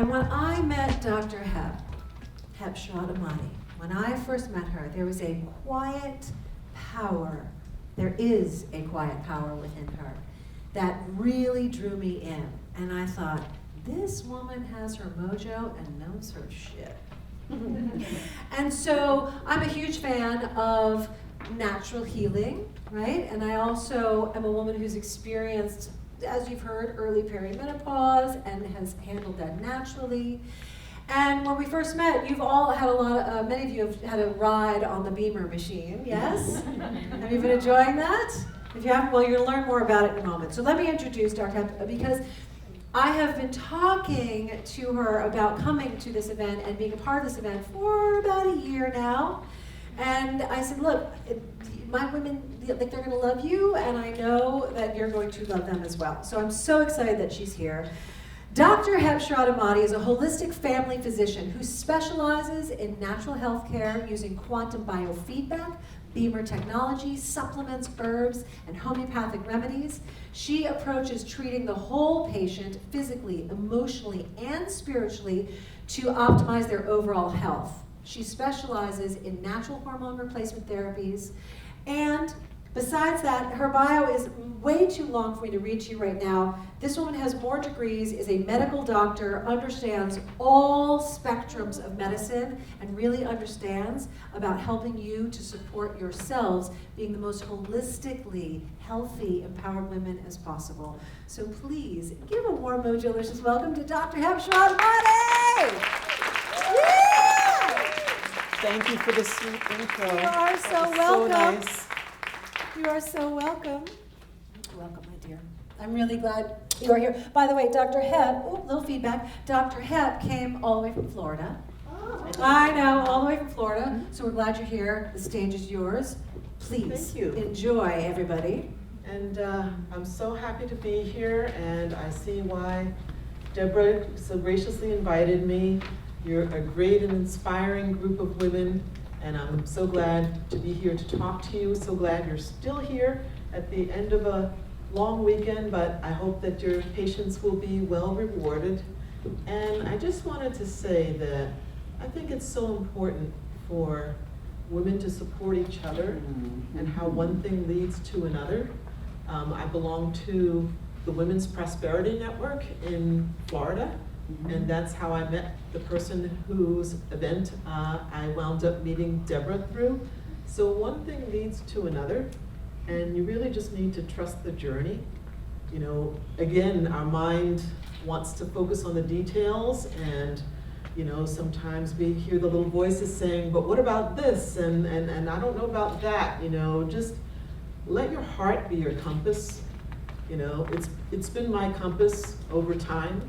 And when I met Dr. Hepsharat Amadi, when I first met her, there was a quiet power. There is a quiet power within her that really drew me in. And I thought, this woman has her mojo and knows her shit. And so I'm a huge fan of natural healing, right? And I also am a woman who's experienced, as you've heard, early perimenopause and has handled that naturally. And when we first met, you've all had many of you have had a ride on the Beamer machine, yes? Have you been enjoying that? If you haven't, well, you're gonna learn more about it in a moment. So let me introduce Dr. Hep, because I have been talking to her about coming to this event and being a part of this event for about a year now. And I said, look, my women, they're going to love you, and I know that you're going to love them as well. So I'm so excited that she's here. Dr. Hepsharat Amadi is a holistic family physician who specializes in natural health care using quantum biofeedback, Beamer technology, supplements, herbs, and homeopathic remedies. She approaches treating the whole patient physically, emotionally, and spiritually to optimize their overall health. She specializes in natural hormone replacement therapies, and besides that, her bio is way too long for me to read to you right now. This woman has more degrees, is a medical doctor, understands all spectrums of medicine, and really understands about helping you to support yourselves being the most holistically healthy, empowered women as possible. So please give a warm, mojo-licious welcome to Dr. Hepsharat Amadi! Yeah! Thank you for the sweet intro. You are so welcome. So nice. You are so welcome. Welcome, my dear. I'm really glad you are here. By the way, Dr. Hep, little feedback. Dr. Hep came all the way from Florida. Oh. I know, all the way from Florida. So we're glad you're here. The stage is yours. Please Thank you. Enjoy, everybody. And I'm so happy to be here, and I see why Deborah so graciously invited me. You're a great and inspiring group of women, and I'm so glad to be here to talk to you. So glad you're still here at the end of a long weekend, but I hope that your patience will be well rewarded. And I just wanted to say that I think it's so important for women to support each other and how one thing leads to another. I belong to the Women's Prosperity Network in Florida, and that's how I met the person whose event I wound up meeting Deborah through. So one thing leads to another, and you really just need to trust the journey. You know, again, our mind wants to focus on the details, and you know, sometimes we hear the little voices saying, but what about this? And I don't know about that. You know, just let your heart be your compass. You know, it's been my compass over time,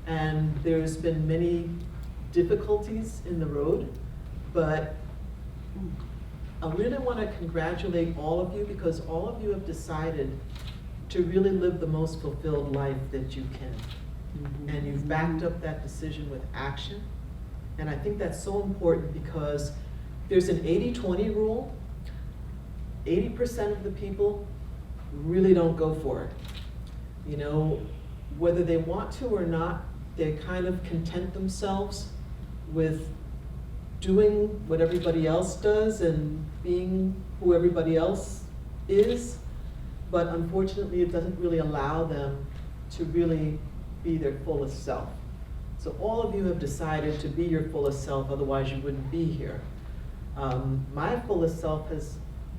and there's been many difficulties in the road, but I really want to congratulate all of you, because all of you have decided to really live the most fulfilled life that you can. And you've backed up that decision with action. And I think that's so important, because there's an 80-20 rule. 80% of the people really don't go for it. You know, whether they want to or not, they kind of content themselves with doing what everybody else does and being who everybody else is. But unfortunately, it doesn't really allow them to really be their fullest self. So all of you have decided to be your fullest self, otherwise you wouldn't be here. My fullest self has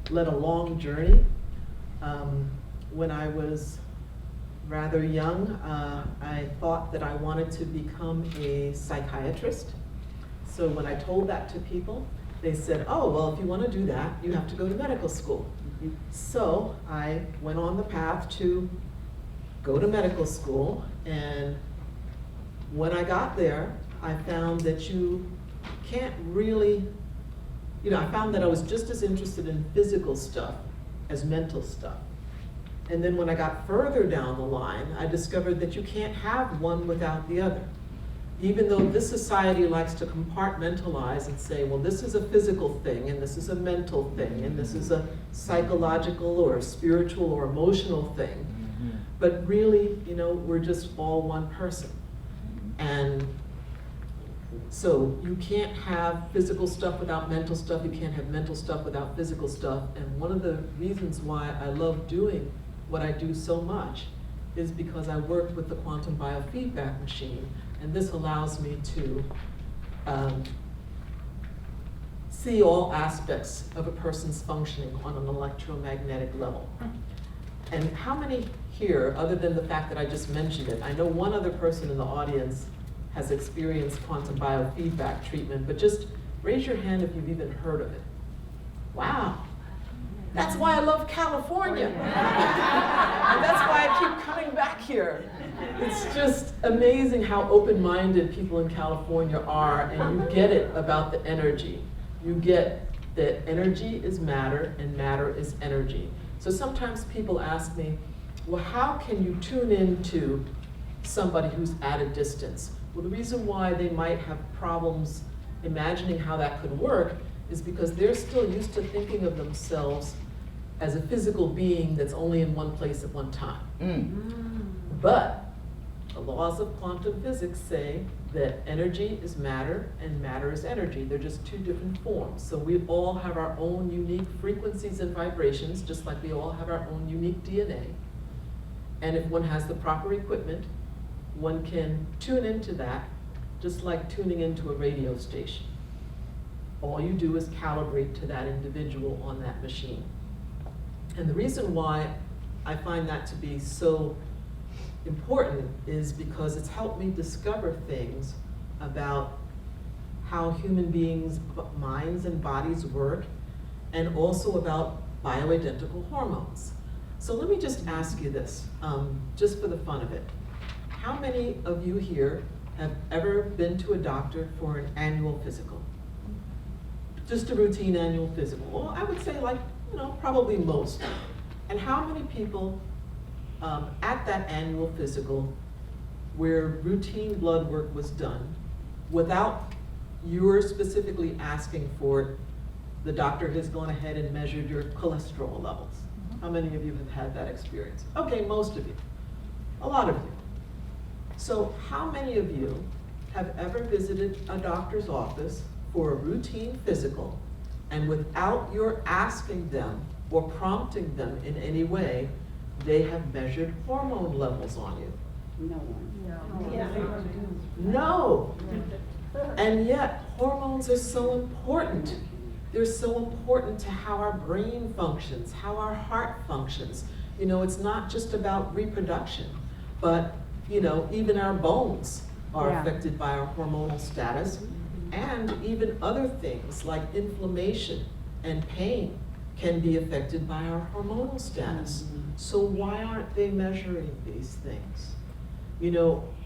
led a long journey. When I was rather young, I thought that I wanted to become a psychiatrist. So when I told that to people, they said, oh, well, if you want to do that, you have to go to medical school. So I went on the path to go to medical school, and when I got there, I found that you can't really, you know, I found that I was just as interested in physical stuff as mental stuff. And then when I got further down the line, I discovered that you can't have one without the other. Even though this society likes to compartmentalize and say, well, this is a physical thing, and this is a mental thing, and this is a psychological or a spiritual or emotional thing. But really, you know, we're just all one person. And So you can't have physical stuff without mental stuff, you can't have mental stuff without physical stuff. And one of the reasons why I love doing what I do so much is because I work with the quantum biofeedback machine, and this allows me to see all aspects of a person's functioning on an electromagnetic level. And how many here, other than the fact that I just mentioned it, I know one other person in the audience has experienced quantum biofeedback treatment, but just raise your hand if you've even heard of it. Wow. That's why I love California. And that's why I keep coming back here. It's just amazing how open-minded people in California are, and you get it about the energy. You get that energy is matter and matter is energy. So sometimes people ask me, well, how can you tune into somebody who's at a distance? Well, the reason why they might have problems imagining how that could work is because they're still used to thinking of themselves as a physical being that's only in one place at one time. But the laws of quantum physics say that energy is matter and matter is energy. They're just two different forms. So we all have our own unique frequencies and vibrations, just like we all have our own unique DNA. And if one has the proper equipment, one can tune into that, just like tuning into a radio station. All you do is calibrate to that individual on that machine. And the reason why I find that to be so important is because it's helped me discover things about how human beings' minds and bodies work, and also about bioidentical hormones. So let me just ask you this, just for the fun of it. How many of you here have ever been to a doctor for an annual physical? Just a routine annual physical? Well, I would say probably most. And how many people at that annual physical where routine blood work was done without you specifically asking for it, the doctor has gone ahead and measured your cholesterol levels? How many of you have had that experience? Okay, most of you. A lot of you. So how many of you have ever visited a doctor's office for a routine physical, and without your asking them or prompting them in any way, they have measured hormone levels on you? No one. No. And yet, hormones are so important. They're so important to how our brain functions, how our heart functions. It's not just about reproduction, but even our bones are affected by our hormonal status, and even other things like inflammation and pain can be affected by our hormonal status. So why aren't they measuring these things?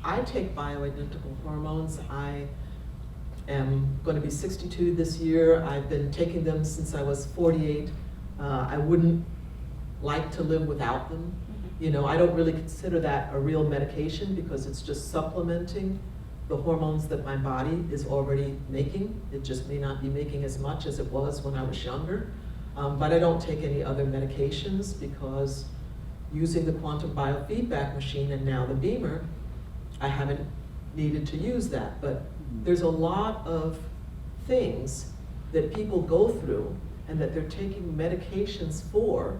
I take bioidentical hormones. I am going to be 62 this year. I've been taking them since I was 48. I wouldn't like to live without them. I don't really consider that a real medication because it's just supplementing the hormones that my body is already making. It just may not be making as much as it was when I was younger. But I don't take any other medications because using the quantum biofeedback machine and now the beamer, I haven't needed to use that. But there's a lot of things that people go through and that they're taking medications for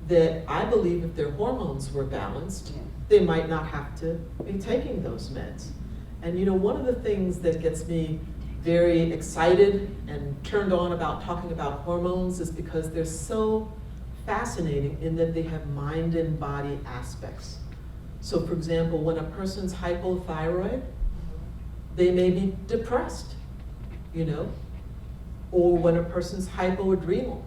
that I believe if their hormones were balanced, they might not have to be taking those meds. And one of the things that gets me very excited and turned on about talking about hormones is because they're so fascinating in that they have mind and body aspects. So for example, when a person's hypothyroid, they may be depressed, or when a person's hypoadrenal,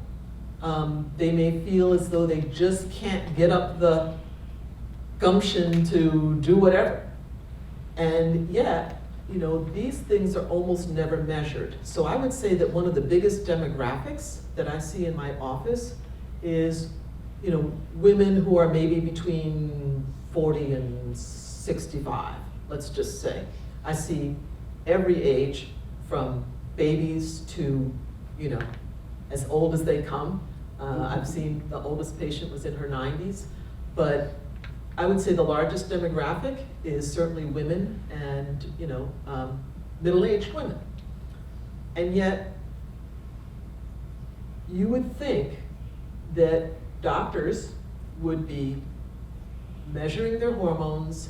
they may feel as though they just can't get up the gumption to do whatever. And yet, these things are almost never measured. So I would say that one of the biggest demographics that I see in my office is, women who are maybe between 40 and 65, let's just say. I see every age from babies to, as old as they come. I've seen the oldest patient was in her 90s, but I would say the largest demographic is certainly women and middle-aged women. And yet, you would think that doctors would be measuring their hormones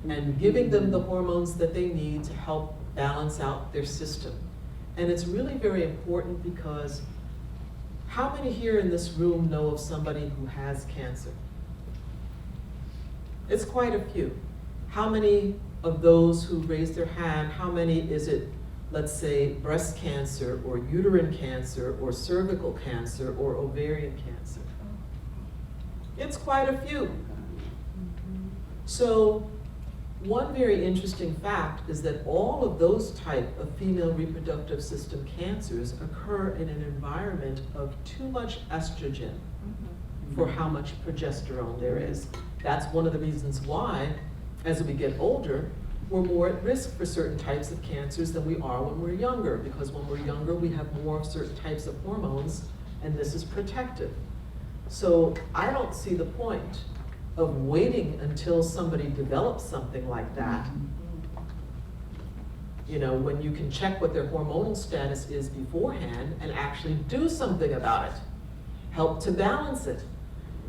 and giving them the hormones that they need to help balance out their system. And it's really very important because how many here in this room know of somebody who has cancer? It's quite a few. How many of those who raise their hand, how many is it, let's say, breast cancer or uterine cancer or cervical cancer or ovarian cancer? It's quite a few. So one very interesting fact is that all of those type of female reproductive system cancers occur in an environment of too much estrogen for how much progesterone there is. That's one of the reasons why, as we get older, we're more at risk for certain types of cancers than we are when we're younger, because when we're younger, we have more of certain types of hormones, and this is protective. So I don't see the point of waiting until somebody develops something like that, you know, when you can check what their hormonal status is beforehand and actually do something about it, help to balance it.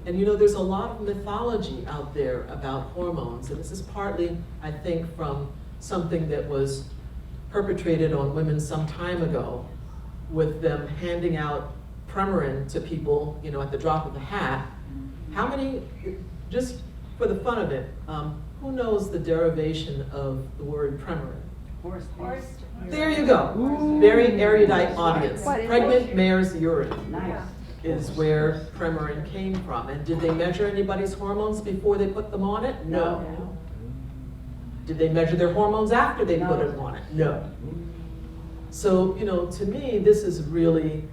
And you know, there's a lot of mythology out there about hormones, and this is partly, I think, from something that was perpetrated on women some time ago, with them handing out Premarin to people, you know, at the drop of a hat. How many, just for the fun of it, who knows the derivation of the word Premarin? Horse. There you go. Very erudite audience. What is Pregnant mare's urine Nice. is where Premarin came from. And did they measure anybody's hormones before they put them on it? No. Did they measure their hormones after they put it on it? No. So, you know, to me, this is really,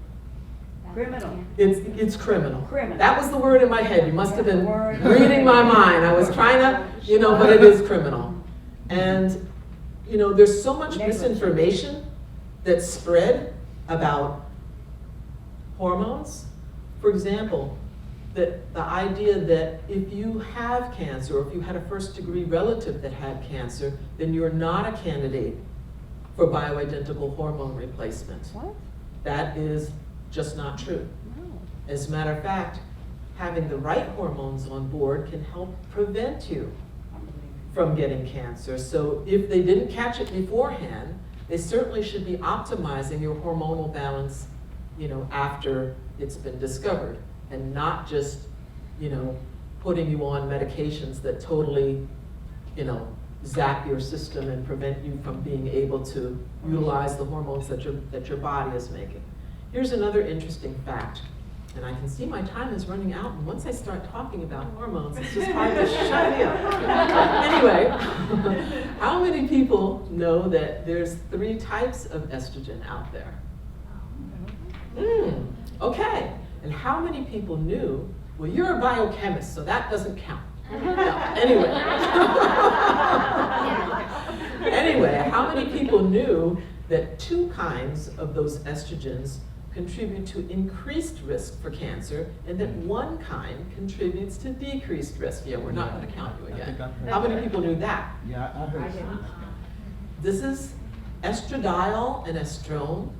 Criminal. it's criminal. Criminal. That was the word in my head. You must have been reading my mind. I was trying to, you know, but it is criminal. And, you know, there's so much misinformation that's spread about hormones. For example, that the idea that if you have cancer, or if you had a first-degree relative that had cancer, then you're not a candidate for bioidentical hormone replacement. What? That is just not true. No. As a matter of fact, having the right hormones on board can help prevent you from getting cancer. So if they didn't catch it beforehand, they certainly should be optimizing your hormonal balance, you know, after it's been discovered, and not just, you know, putting you on medications that totally, you know, zap your system and prevent you from being able to utilize the hormones that your body is making. Here's another interesting fact, and I can see my time is running out, and once I start talking about hormones, it's just hard to shut me up. Anyway, how many people know that there's 3 types of estrogen out there? Okay, and how many people knew, well, you're a biochemist, so that doesn't count. No, anyway. Anyway, how many people knew that 2 kinds of those estrogens contribute to increased risk for cancer, and that 1 kind contributes to decreased risk? Yeah, we're not going to count you again. How many people knew that? Yeah, I heard some. This is estradiol and estrone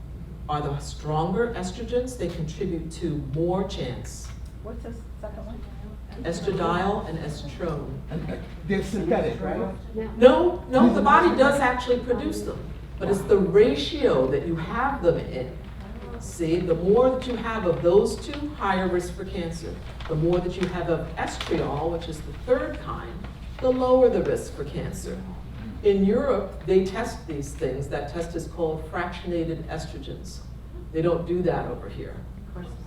are the stronger estrogens. They contribute to more chance. What's the second one? Estradiol and estrone. They're synthetic, right? No, the body does actually produce them, but it's the ratio that you have them in. See, the more that you have of those 2, higher risk for cancer. The more that you have of estriol, which is the 3rd kind, the lower the risk for cancer. In Europe, they test these things. That test is called fractionated estrogens. They don't do that over here.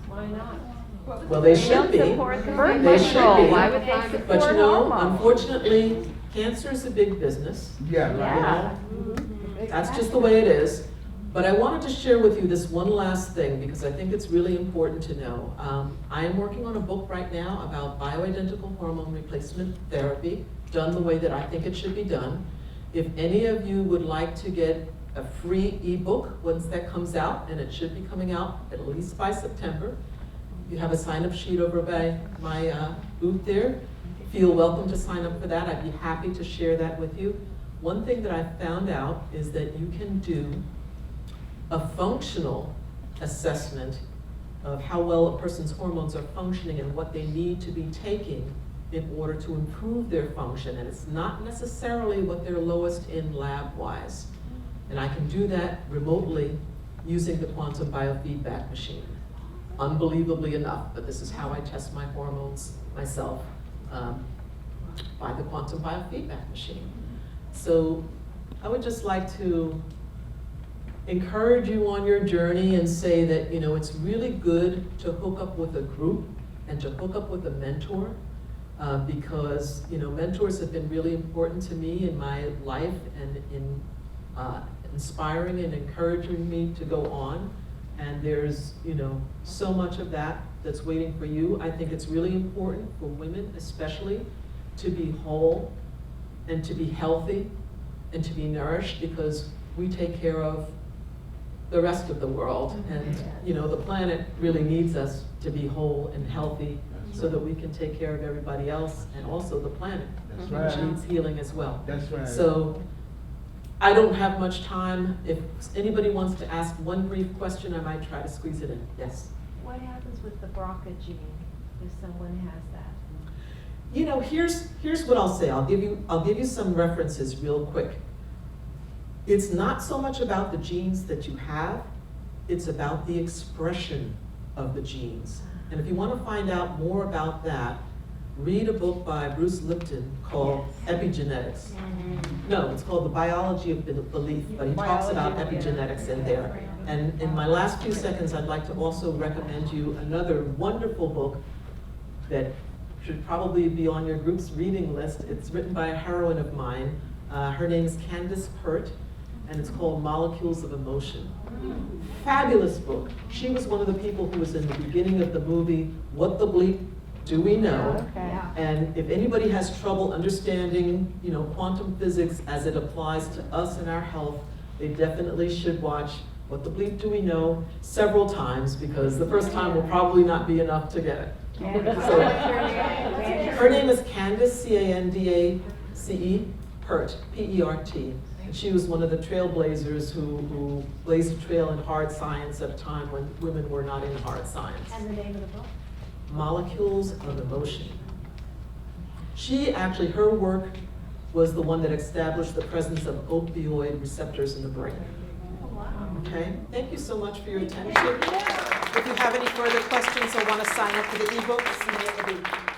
Why not? Well, they should be. Support the birth They should control. be. Why would they support But you know, hormones? unfortunately, cancer is a big business. Yeah, right. Yeah. That's just the way it is. But I wanted to share with you this one last thing, because I think it's really important to know. I am working on a book right now about bioidentical hormone replacement therapy, done the way that I think it should be done. If any of you would like to get a free ebook once that comes out, and it should be coming out at least by September, you have a sign-up sheet over by my booth there. Feel welcome to sign up for that. I'd be happy to share that with you. one thing that I found out is that you can do a functional assessment of how well a person's hormones are functioning and what they need to be taking in order to improve their function. And it's not necessarily what they're lowest in lab-wise. And I can do that remotely using the quantum biofeedback machine. Unbelievably enough, but this is how I test my hormones myself, by the quantum biofeedback machine. So I would just like to encourage you on your journey and say that, you know, it's really good to hook up with a group and to hook up with a mentor, because, you know, mentors have been really important to me in my life and in inspiring and encouraging me to go on. And there's, you know, so much of that that's waiting for you. I think it's really important for women especially to be whole and to be healthy and to be nourished, because we take care of the rest of the world. And, you know, the planet really needs us to be whole and healthy so that we can take care of everybody else, and also the planet, That's which right. needs healing as well. That's right. So I don't have much time. If anybody wants to ask one brief question, I might try to squeeze it in. Yes? What happens with the BRCA gene if someone has that? You know, here's what I'll say. I'll give you some references real quick. It's not so much about the genes that you have, it's about the expression of the genes. And if you want to find out more about that, read a book by Bruce Lipton called Epigenetics. No, it's called The Biology of Belief, but he talks about epigenetics in there. And in my last few seconds, I'd like to also recommend you another wonderful book that should probably be on your group's reading list. It's written by a heroine of mine. Her name is Candace Pert, and it's called Molecules of Emotion. Fabulous book. She was one of the people who was in the beginning of the movie, What the Bleep Do We Know? Okay. And if anybody has trouble understanding, you know, quantum physics as it applies to us and our health, they definitely should watch What the Bleep Do We Know several times, because the first time will probably not be enough to get it. So, her name is Candace, C-A-N-D-A-C-E, Pert, P-E-R-T. And she was one of the trailblazers who blazed a trail in hard science at a time when women were not in hard science. And the name of the book? Molecules of Emotion. She actually, her work was the one that established the presence of opioid receptors in the brain. Okay, thank you so much for your attention. If you have any further questions or want to sign up for the ebooks, see me at the booth.